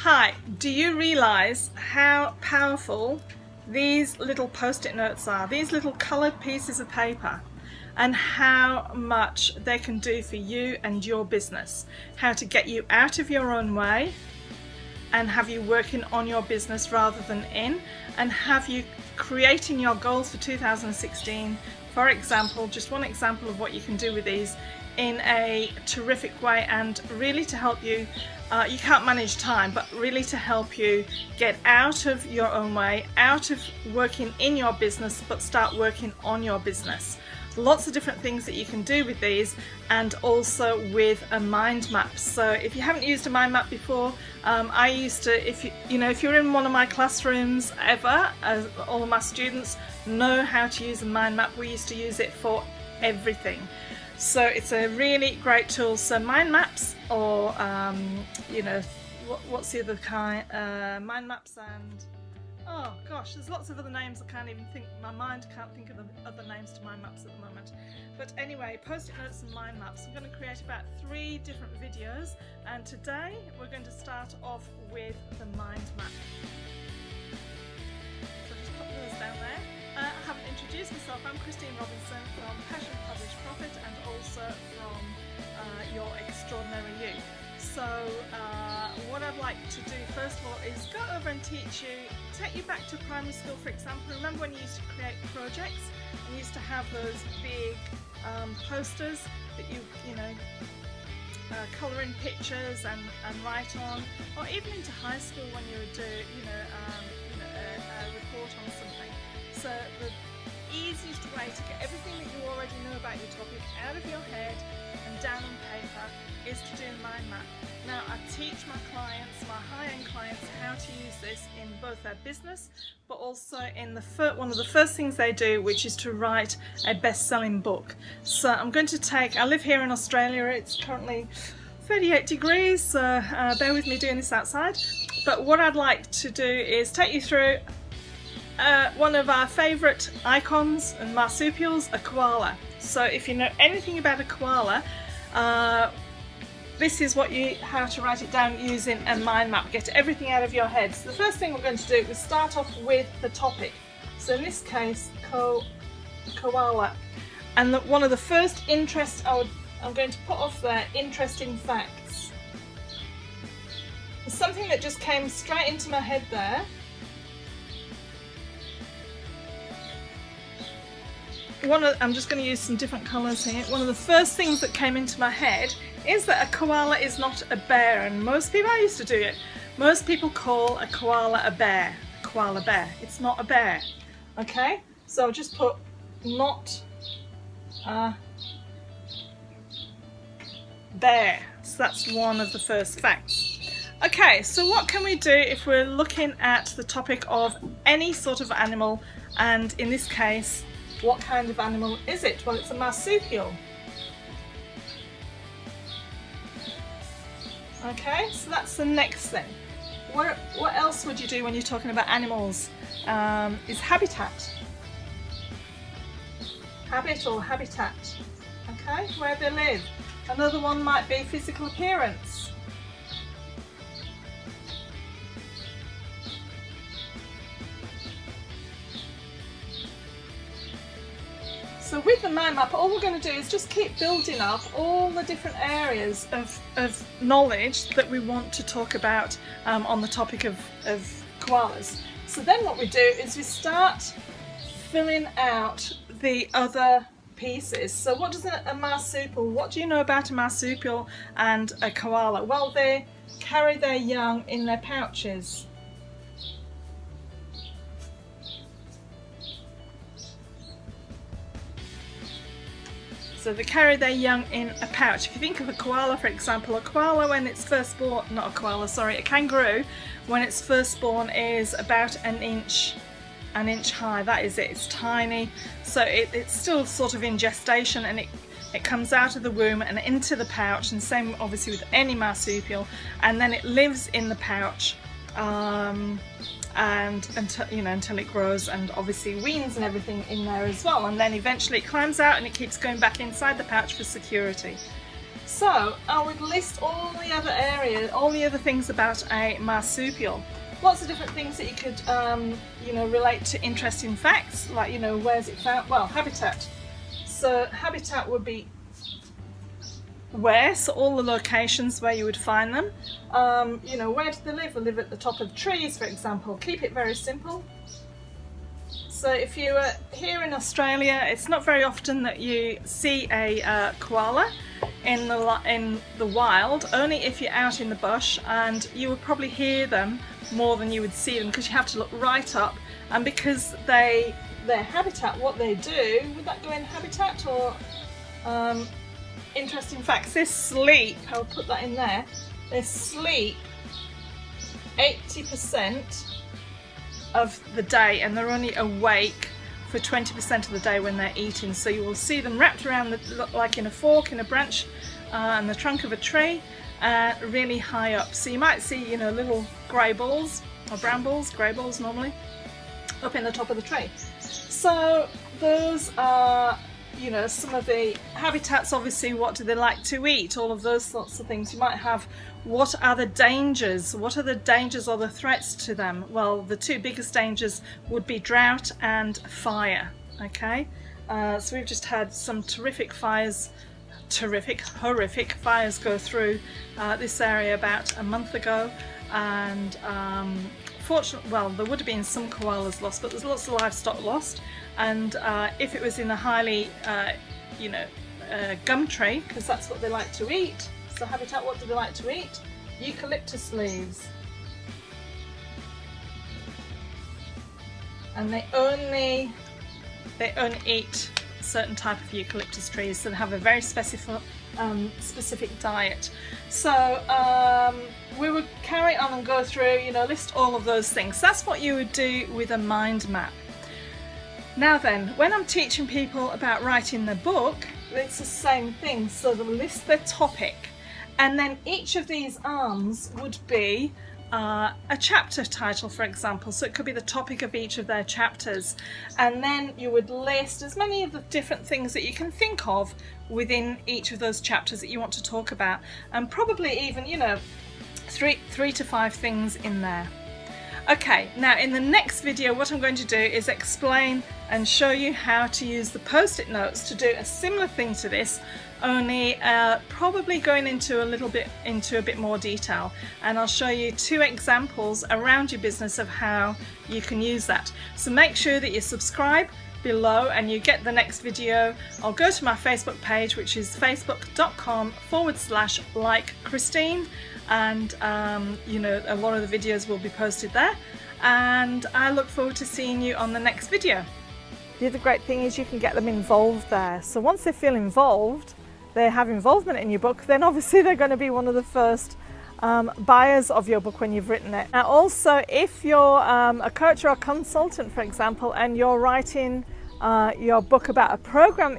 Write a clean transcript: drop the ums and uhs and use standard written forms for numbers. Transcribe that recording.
Hi, do you realize how powerful these little post-it notes are, these little colored pieces of paper, and how much they can do for you and your business? How to get you out of your own way and have you working on your business rather than in, and have you creating your goals for 2016. For example, just one example of what you can do with these in a terrific way, and really to help you, you can't manage time, but really to help you get out of your own way, out of working in your business, but start working on your business. Lots of different things that you can do with these, and also with a mind map. So if you haven't used a mind map before, I used to, if you're in one of my classrooms ever, all of my students know how to use a mind map. We used to use it for everything. So it's a really great tool. So mind maps, or what's the other kind? Mind maps and oh gosh, there's lots of other names. I can't even think. My mind can't think of the other names to mind maps at the moment. But anyway, post-it notes and mind maps. I'm going to create about 3 different videos, and today we're going to start off with the mind map. So just put those down there. I haven't introduced myself. I'm Christine Robinson from Passion Publish Profit, and also from Your Extraordinary You. So what I'd like to do first of all is go over and teach you, take you back to primary school, for example. Remember when you used to create projects and you used to have those big posters that you colour in pictures and write on, or even into high school when you would do a report on something. So the easiest way to get everything that you already know about your topic out of your head and down on paper is to do a mind map. Now I teach my clients, my high-end clients, how to use this in both their business, but also in one of the first things they do, which is to write a best-selling book. So I'm going to I live here in Australia. It's currently 38 degrees, so bear with me doing this outside. But what I'd like to do is take you through one of our favourite icons and marsupials, a koala. So if you know anything about a koala, this is how to write it down using a mind map. Get everything out of your head. So the first thing we're going to do is start off with the topic. So in this case, koala. And one of the first interests I'm going to put off there, interesting facts. There's something that just came straight into my head there. I'm just going to use some different colours here. One of the first things that came into my head is that a koala is not a bear, and most people, I used to do it, most people call a koala a bear, a koala bear. It's not a bear, okay? So I'll just put not a bear. So that's one of the first facts. Okay, so what can we do if we're looking at the topic of any sort of animal, and in this case, what kind of animal is it? Well, it's a marsupial. Okay, so that's the next thing. What else would you do when you're talking about animals? Is habitat. Habit or habitat. Okay, where they live. Another one might be physical appearance. So with the mind map, all we're going to do is just keep building up all the different areas of knowledge that we want to talk about on the topic of koalas. So then what we do is we start filling out the other pieces. So what does a marsupial, what do you know about a marsupial and a koala? Well, they carry their young in their pouches. So they carry their young in a pouch. If you think of a koala, for example, a koala when it's first born, not a koala, sorry, a kangaroo, when it's first born is about an inch high. That is it, it's tiny. So it's still sort of in gestation, and it comes out of the womb and into the pouch, and same obviously with any marsupial, and then it lives in the pouch and until it grows, and obviously weans and everything in there as well, and then eventually it climbs out and it keeps going back inside the pouch for security. So I would list all the other areas, all the other things about a marsupial. Lots of different things that you could, you know, relate to interesting facts, like, you know, where's it found? Well, habitat. So habitat would be where, so all the locations where you would find them. You know, where do they live? They live at the top of trees, for example. Keep it very simple. So if you were here in Australia, it's not very often that you see a koala in the wild, only if you're out in the bush, and you would probably hear them more than you would see them because you have to look right up, and because their habitat, what they do, would that go in habitat or interesting facts? They sleep, I'll put that in there, they sleep 80% of the day and they're only awake for 20% of the day when they're eating. So you will see them wrapped around like in a fork in a branch and the trunk of a tree, really high up. So you might see, you know, little grey balls or brown balls, grey balls normally, up in the top of the tree. So those are, you know, some of the habitats. Obviously, what do they like to eat? All of those sorts of things. You might have, what are the dangers? What are the dangers or the threats to them? Well, the two biggest dangers would be drought and fire. Okay, so we've just had some horrific fires go through this area about a month ago, and fortunately, well, there would have been some koalas lost, but there's lots of livestock lost. And if it was in a highly, you know, gum tree, because that's what they like to eat. So habitat, what do they like to eat? Eucalyptus leaves. And they only eat certain type of eucalyptus trees, so they have a very specific diet. So we would carry on and go through, you know, list all of those things. That's what you would do with a mind map. Now then, when I'm teaching people about writing their book, it's the same thing. So they'll list their topic, and then each of these arms would be a chapter title, for example. So it could be the topic of each of their chapters, and then you would list as many of the different things that you can think of within each of those chapters that you want to talk about, and probably even, you know, three to five things in there. Okay, now in the next video what I'm going to do is explain and show you how to use the post-it notes to do a similar thing to this, only probably going into a bit more detail, and I'll show you two examples around your business of how you can use that. So make sure that you subscribe below and you get the next video. I'll go to my Facebook page, which is facebook.com/like-Christine, and you know, a lot of the videos will be posted there, and I look forward to seeing you on the next video. The other great thing is you can get them involved there. So once they feel involved, they have involvement in your book, then obviously they're going to be one of the first buyers of your book when you've written it. Now also, if you're a coach or a consultant, for example, and you're writing your book about a program